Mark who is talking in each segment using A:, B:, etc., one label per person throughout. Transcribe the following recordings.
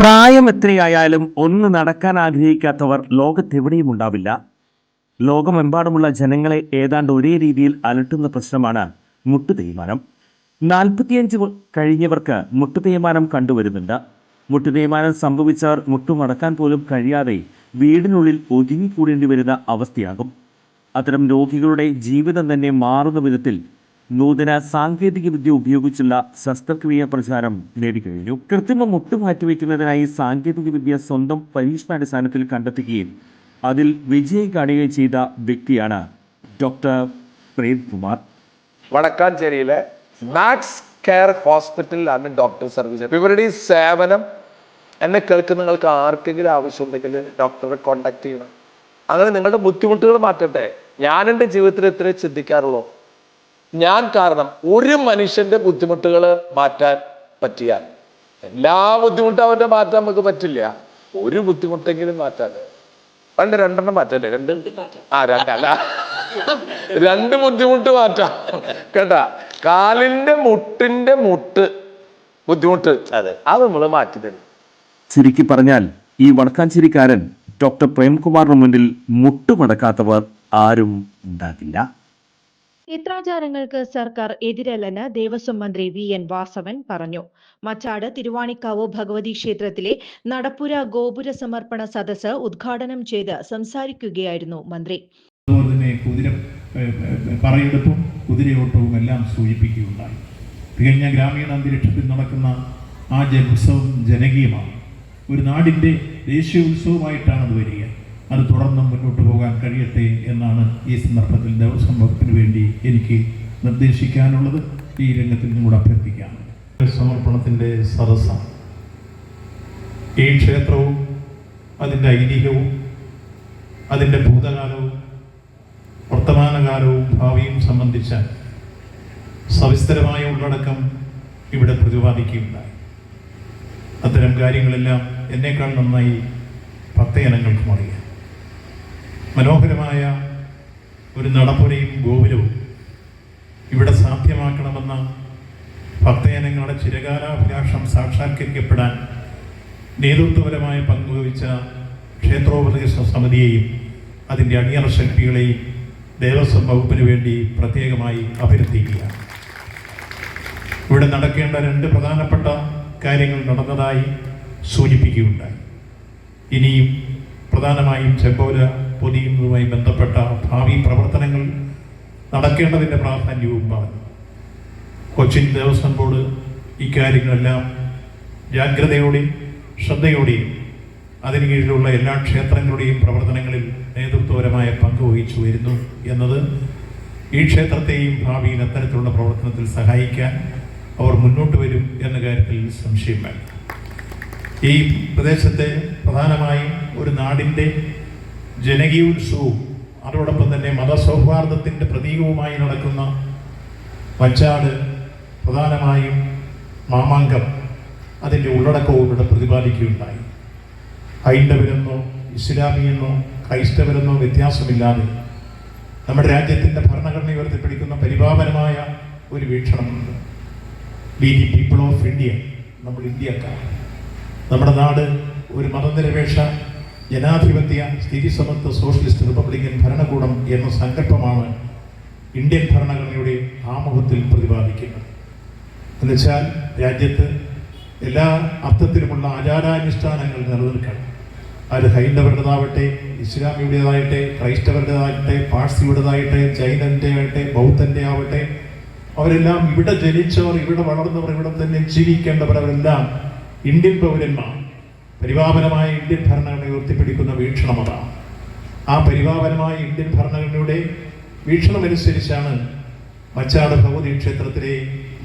A: പ്രായം എത്രയായാലും ഒന്ന് നടക്കാൻ ആഗ്രഹിക്കാത്തവർ ലോകത്തെവിടെയും ഉണ്ടാവില്ല. ലോകമെമ്പാടുമുള്ള ജനങ്ങളെ ഏതാണ്ട് ഒരേ രീതിയിൽ അലട്ടുന്ന പ്രശ്നമാണ് മുട്ടുതേയ്മാനം. 45 കഴിഞ്ഞവർക്ക് മുട്ടുതേയ്മാനം കണ്ടുവരുന്നുണ്ട്. മുട്ടുതേയ്മാനം സംഭവിച്ചവർ മുട്ടുമടക്കാൻ പോലും കഴിയാതെ വീടിനുള്ളിൽ ഒതുങ്ങിക്കൂടേണ്ടി വരുന്ന അവസ്ഥയാകും. അത്തരം രോഗികളുടെ ജീവിതം തന്നെ മാറുന്ന വിധത്തിൽ നൂതന സാങ്കേതിക വിദ്യ ഉപയോഗിച്ചുള്ള ശസ്ത്രക്രിയ പ്രചാരം നേടിക്കഴിഞ്ഞു. കൃത്രിമ മുട്ട് മാറ്റിവെക്കുന്നതിനായി സാങ്കേതിക വിദ്യ സ്വന്തം പരീക്ഷണാടിസ്ഥാനത്തിൽ കണ്ടെത്തുകയും അതിൽ വിജയം കാണുകയും ചെയ്ത വ്യക്തിയാണ് ഡോക്ടർ പ്രേംകുമാർ.
B: വടക്കാഞ്ചേരിയിലെ മാക്സ് കെയർ ഹോസ്പിറ്റലിലാണ് ഡോക്ടർ സർവീസ്. ഇവരുടെ ഈ സേവനം എന്നെ കേൾക്കുന്ന നിങ്ങൾക്ക് ആർക്കെങ്കിലും ആവശ്യമുണ്ടെങ്കിൽ ഡോക്ടറെ കോൺടാക്ട് ചെയ്യണം. അങ്ങനെ നിങ്ങളുടെ ബുദ്ധിമുട്ടുകൾ മാറ്റട്ടെ. ഞാൻ എൻ്റെ ജീവിതത്തിൽ ഇത്രയും ചിന്തിക്കാറുള്ളൂ. ഞാൻ കാരണം ഒരു മനുഷ്യന്റെ ബുദ്ധിമുട്ടുകൾ മാറ്റാൻ പറ്റിയാൽ, എല്ലാ ബുദ്ധിമുട്ടും അവന്റെ മാറ്റാൻ നമുക്ക് പറ്റില്ല, ഒരു ബുദ്ധിമുട്ടെങ്കിലും മാറ്റാൻ പണ്ട് 2 മാറ്റല്ലേ? രണ്ട് ബുദ്ധിമുട്ട് മാറ്റാം കേട്ടാ. കാലിന്റെ മുട്ടിന്റെ ബുദ്ധിമുട്ട് അത് നമ്മൾ മാറ്റി തരും.
A: ചുരുക്കി പറഞ്ഞാൽ ഈ വടക്കാഞ്ചേരിക്കാരൻ ഡോക്ടർ പ്രേംകുമാറിന് മുന്നിൽ മുട്ടുമടക്കാത്തവർ ആരും ഉണ്ടാകില്ല.
C: ക്ഷേത്രാചാരങ്ങൾക്ക് സർക്കാർ എതിരല്ലെന്ന് ദേവസ്വം മന്ത്രി VN വാസവൻ പറഞ്ഞു. മച്ചാട് തിരുവാണിക്കാവ് ഭഗവതി ക്ഷേത്രത്തിലെ നടപ്പുര ഗോപുര സമർപ്പണ സദസ്സ് ഉദ്ഘാടനം ചെയ്ത് സംസാരിക്കുകയായിരുന്നു മന്ത്രി.
D: പറയെടുപ്പും കുതിരയോട്ടവും എല്ലാം സൂചിപ്പിക്കുകയുണ്ടായി. തികഞ്ഞ ഗ്രാമീണ അന്തരീക്ഷത്തിൽ നടക്കുന്ന ആ ഉത്സവം ജനകീയമാണ്. ഒരു നാടിൻ്റെ ദേശീയ ഉത്സവമായിട്ടാണ് അത് വരിക. അത് തുടർന്നും മുന്നോട്ട് പോകാൻ കഴിയട്ടെ എന്നാണ് ഈ സന്ദർഭത്തിൽ ദേവസ്വം വകുപ്പിന് വേണ്ടി എനിക്ക് നിർദ്ദേശിക്കാനുള്ളത്, ഈ രംഗത്തിൽ നിന്നും കൂടെ അഭ്യർത്ഥിക്കാനുള്ളത്. സമർപ്പണത്തിൻ്റെ സദസ്സാണ്. ഈ ക്ഷേത്രവും അതിൻ്റെ ഐതിഹ്യവും അതിൻ്റെ ഭൂതകാലവും വർത്തമാനകാലവും ഭാവിയും സംബന്ധിച്ച സവിസ്തരമായ ഉള്ളടക്കം ഇവിടെ പ്രതിപാദിക്കുകയുണ്ടായി. അത്തരം കാര്യങ്ങളെല്ലാം എന്നേക്കാൾ നന്നായി ഭക്തജനങ്ങൾക്കും അറിയാം. മനോഹരമായ ഒരു നടപ്പുരയും ഗോപുരവും ഇവിടെ സാധ്യമാക്കണമെന്ന ഭക്തജനങ്ങളുടെ ചിരകാലാഭിലാഷം സാക്ഷാത്കരിക്കപ്പെടാൻ നേതൃത്വപരമായ പങ്കുവഹിച്ച ക്ഷേത്രോപദേശ സമിതിയെയും അതിൻ്റെ അണിയറ ശില്പികളെയും ദേവസ്വം വകുപ്പിന് വേണ്ടി പ്രത്യേകമായി അഭ്യർത്ഥിക്കുകയാണ്. ഇവിടെ നടക്കേണ്ട 2 പ്രധാനപ്പെട്ട കാര്യങ്ങൾ നടന്നതായി സൂചിപ്പിക്കുകയുണ്ടായി. ഇനിയും പ്രധാനമായും ചെമ്പോല പൊതിയുന്നതുമായി ബന്ധപ്പെട്ട ഭാവി പ്രവർത്തനങ്ങൾ നടക്കേണ്ടതിൻ്റെ പ്രാധാന്യവും പറഞ്ഞു. കൊച്ചിൻ ദേവസ്വം ബോർഡ് ഇക്കാര്യങ്ങളെല്ലാം ജാഗ്രതയോടെയും ശ്രദ്ധയോടെയും അതിന് കീഴിലുള്ള എല്ലാ ക്ഷേത്രങ്ങളുടെയും പ്രവർത്തനങ്ങളിൽ നേതൃത്വപരമായ പങ്ക് വഹിച്ചു വരുന്നു എന്നത് ഈ ക്ഷേത്രത്തെയും ഭാവിയിൽ അത്തരത്തിലുള്ള പ്രവർത്തനത്തിൽ സഹായിക്കാൻ അവർ മുന്നോട്ട് വരും എന്ന കാര്യത്തിൽ സംശയം വേണ്ട. ഈ പ്രദേശത്തെ പ്രധാനമായും ഒരു നാടിൻ്റെ ജനകീയോത്സവവും അതോടൊപ്പം തന്നെ മതസൗഹാർദ്ദത്തിൻ്റെ പ്രതീകവുമായി നടക്കുന്ന മച്ചാട് പ്രധാനമായും മാമാങ്കം അതിൻ്റെ ഉള്ളടക്കവും ഇവിടെ പ്രതിപാദിക്കുകയുണ്ടായി. ഹൈന്ദവരെന്നോ ഇസ്ലാമിയെന്നോ ക്രൈസ്തവരെന്നോ വ്യത്യാസമില്ലാതെ നമ്മുടെ രാജ്യത്തിൻ്റെ ഭരണഘടന ഉയർത്തിപ്പിടിക്കുന്ന പരിപാവനമായ ഒരു വീക്ഷണമുണ്ട്. We the people of India, നമ്മൾ ഇന്ത്യക്കാർ. നമ്മുടെ നാട് ഒരു മതനിരപേക്ഷ ജനാധിപത്യ സ്ഥിതിസമത്വ സോഷ്യലിസ്റ്റ് റിപ്പബ്ലിക്കൻ ഭരണകൂടം എന്ന സങ്കല്പമാണ് ഇന്ത്യൻ ഭരണഘടനയുടെ ആമുഖത്തിൽ പ്രതിപാദിക്കുന്നത്. എന്നുവെച്ചാൽ രാജ്യത്ത് എല്ലാ അർത്ഥത്തിലുമുള്ള ആചാരാനുഷ്ഠാനങ്ങൾ നിലനിൽക്കണം. അത് ഹൈന്ദവരുടേതാവട്ടെ, ഇസ്ലാമിയുടേതാകട്ടെ, ക്രൈസ്തവരുടേതാകട്ടെ, പാഴ്സിയുടേതാകട്ടെ, ജൈനൻ്റെ ആകട്ടെ, ബൗദ്ധൻ്റെ ആവട്ടെ, അവരെല്ലാം ഇവിടെ ജനിച്ചവർ, ഇവിടെ വളർന്നവർ, ഇവിടെ തന്നെ ജീവിക്കേണ്ടവർ, അവരെല്ലാം ഇന്ത്യൻ പൗരന്മാർ. പരിപാവനമായ ഇന്ത്യൻ ഭരണഘടന ഉയർത്തിപ്പിടിക്കുന്ന വീക്ഷണം അതാണ്. ആ പരിപാവനമായ ഇന്ത്യൻ ഭരണഘടനയുടെ വീക്ഷണമനുസരിച്ചാണ് മച്ചാട് ഭഗവതി ക്ഷേത്രത്തിലെ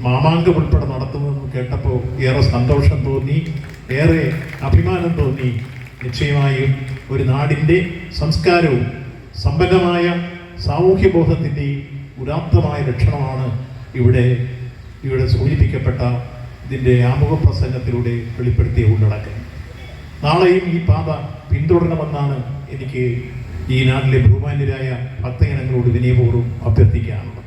D: മാമാങ്കം ഉൾപ്പെടെ നടത്തുന്നതെന്ന് കേട്ടപ്പോൾ ഏറെ സന്തോഷം തോന്നി, ഏറെ അഭിമാനം തോന്നി. നിശ്ചയമായും ഒരു നാടിൻ്റെ സംസ്കാരവും സമ്പന്നമായ സാമൂഹ്യബോധത്തിൻ്റെയും ഉദാത്തമായ ലക്ഷണമാണ് ഇവിടെ സൂചിപ്പിക്കപ്പെട്ട ഇതിൻ്റെ ആമുഖ പ്രസംഗത്തിലൂടെ വെളിപ്പെടുത്തിയ ഉള്ളടക്കം. നാളെയും ഈ പാത പിന്തുടരണമെന്നാണ് എനിക്ക് ഈ നാട്ടിലെ ബഹുമാന്യരായ ഭക്തജനങ്ങളോട് വിനയപൂർവ്വം അഭ്യർത്ഥിക്കാനുള്ളത്.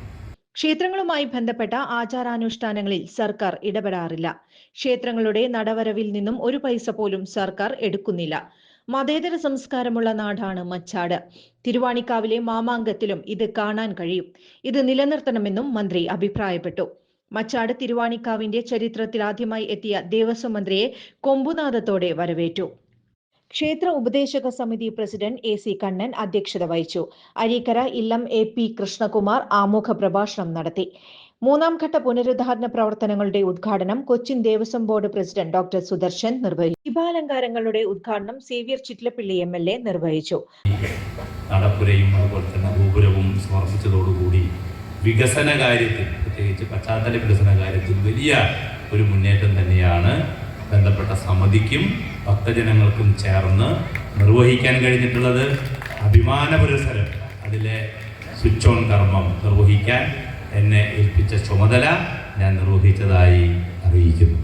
C: ക്ഷേത്രങ്ങളുമായി ബന്ധപ്പെട്ട ആചാരാനുഷ്ഠാനങ്ങളിൽ സർക്കാർ ഇടപെടാറില്ല. ക്ഷേത്രങ്ങളുടെ നടവരവിൽ നിന്നും ഒരു പൈസ പോലും സർക്കാർ എടുക്കുന്നില്ല. മതേതര സംസ്കാരമുള്ള നാടാണ് മച്ചാട്. തിരുവാണിക്കാവിലെ മാമാങ്കത്തിലും ഇത് കാണാൻ കഴിയും. ഇത് നിലനിർത്തണമെന്നും മന്ത്രി അഭിപ്രായപ്പെട്ടു. മച്ചാട് തിരുവാണിക്കാവിന്റെ ചരിത്രത്തിൽ ആദ്യമായി എത്തിയ ദേവസ്വം മന്ത്രിയെ കൊമ്പുനാദത്തോടെ വരവേറ്റു. ക്ഷേത്ര ഉപദേശക സമിതി പ്രസിഡന്റ് AC കണ്ണൻ അധ്യക്ഷത വഹിച്ചു. അരീക്കര ഇല്ലം AP കൃഷ്ണകുമാർ ആമുഖ പ്രഭാഷണം നടത്തി. മൂന്നാം ഘട്ട പുനരുദ്ധാരണ പ്രവർത്തനങ്ങളുടെ ഉദ്ഘാടനം Cochin Devaswom board president doctor Sudarshan നിർവഹിച്ചു. ദീപാലങ്കാരങ്ങളുടെ ഉദ്ഘാടനം സേവ്യർ ചിറ്റലപ്പിള്ളി MLA നിർവഹിച്ചു.
E: നടപ്പുരയും അതുപോലെ തന്നെ ഗോപുരവും സമർപ്പിച്ചതോടുകൂടി വികസന കാര്യത്തിൽ, പ്രത്യേകിച്ച് പശ്ചാത്തല വികസന കാര്യത്തിൽ വലിയ ഒരു മുന്നേറ്റം തന്നെയാണ് ബന്ധപ്പെട്ട സമിതിക്കും ഭക്തജനങ്ങൾക്കും ചേർന്ന് നിർവഹിക്കാൻ കഴിഞ്ഞിട്ടുള്ളത്. അഭിമാന പുരസ്സരം അതിലെ സ്വിച്ച് ഓൺ കർമ്മം നിർവഹിക്കാൻ എന്നെ ഏൽപ്പിച്ച ചുമതല ഞാൻ നിർവഹിച്ചതായി അറിയിക്കുന്നു.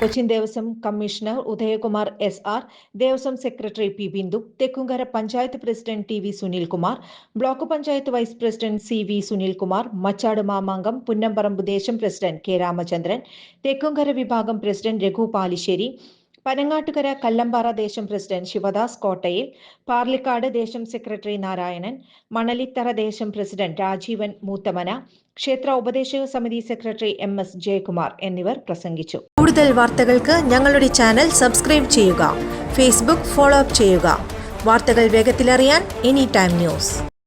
C: Cochin Devaswom commissioner Udayakumar SR, Devaswom secretary P Bindu, Thekkumkara panchayat president TV Sunilkumar, block panchayat vice president CV Sunilkumar, Machad Mamangam Punnamparambu ദേശം പ്രസിഡന്റ് K രാമചന്ദ്രൻ, തെക്കുംകര വിഭാഗം പ്രസിഡന്റ് രഘു പാലിശ്ശേരി, പനങ്ങാട്ടുകര കല്ലമ്പാറ ദേശം പ്രസിഡന്റ് ശിവദാസ് കോട്ടയിൽ, പാർലിക്കാട് ദേശം സെക്രട്ടറി നാരായണൻ, മണലിത്തറ ദേശം പ്രസിഡന്റ് രാജീവൻ മൂത്തമന, ക്ഷേത്ര ഉപദേശക സമിതി സെക്രട്ടറി MS ജയകുമാർ എന്നിവർ പ്രസംഗിച്ചു. കൂടുതൽ വാർത്തകൾക്ക് ഞങ്ങളുടെ ചാനൽ സബ്സ്ക്രൈബ് ചെയ്യുക. ഫേസ്ബുക്ക് ഫോളോ അപ്പ് ചെയ്യുക. വാർത്തകൾ വേഗത്തിലറിയാൻ Anytime News.